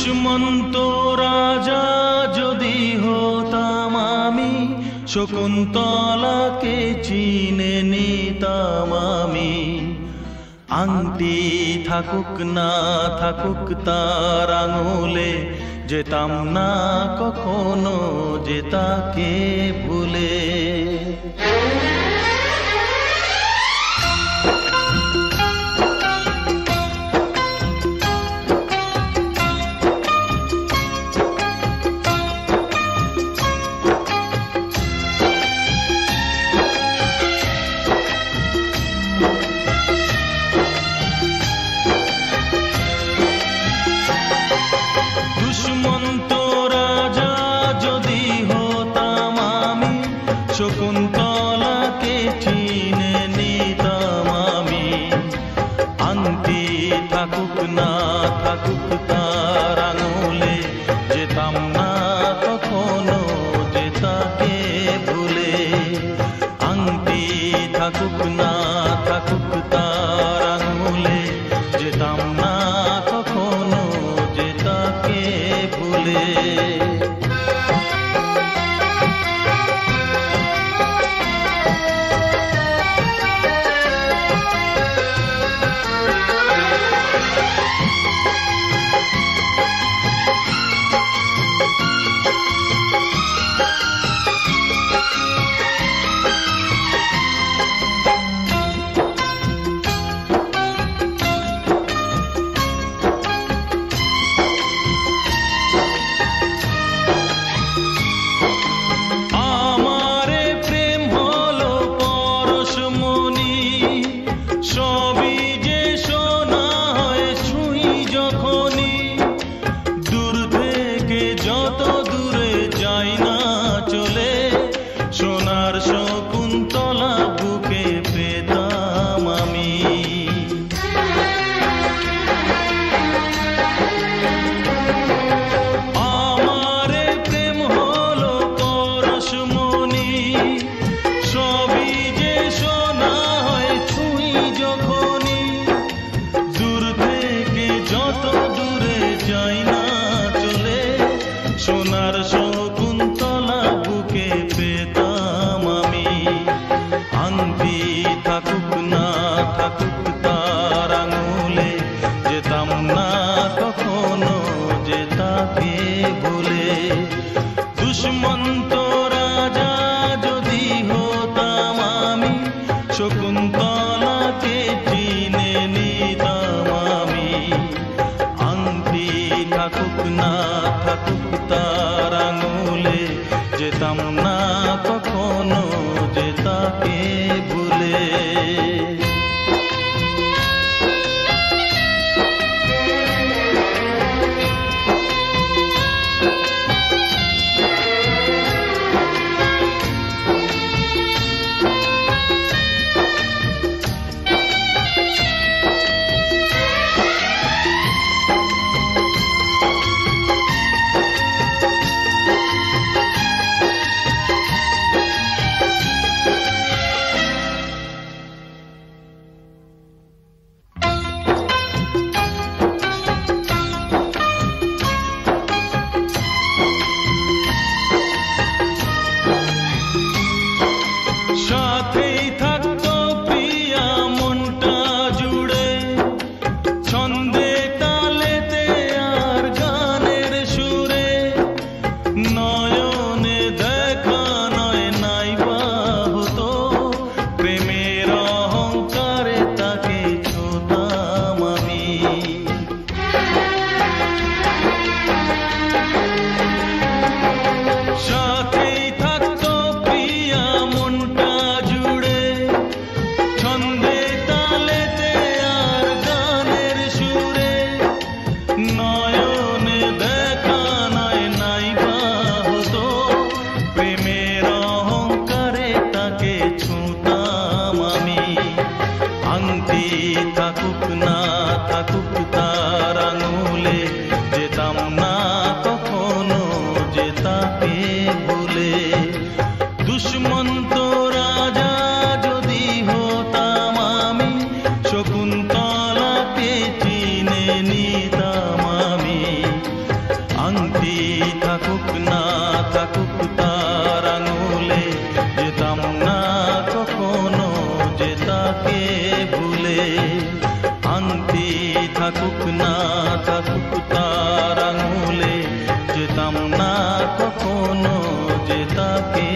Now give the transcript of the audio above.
দুষ্মন্ত রাজা যদি হতাম আমি, শকুন্তলাকে চিনে নিতাম আমি। আংটি থাকুক না থাকুক তার আঙুলে, যেতাম না কখনো যে তাকে ভুলে। দুষ্মন্ত রাজা যদি হতাম আমি, শকুন্তলাকে চিনে নিতাম আমি। আংটি থাকুক না থাকুক তার আঙুলে, যেতাম না কখনো যে তাকে ভুলে। আংটি থাকুক না থাকুক তার আঙুলে, যেতাম না কখনো যে তাকে ভুলে। সোনার শকুন্তলা বুকে পেতাম আমি। আমারে প্রেম হলো পরশমণি, সবই যে সোনা হয় ছুঁই যখনই। দূর থেকে যত দূরে যাই না চলে, সোনার শকুন্তলা বুকে পেতাম আমি। আংটি থাকুক না থাকুক তার আঙুলে, যেতাম না কখনো যে তাকে ভুলে। দুষ্মন্ত রাজা যদি হতাম আমি, শকুন্তলাকে চিনে নিতাম আমি। আংটি থাকুক না থাকুক তার আঙুলে, যেতাম না কখনো যে তাকে ভুলে। থাকুক না থাকুক তার আঙুলে, যেতাম না কখনো যে তাকে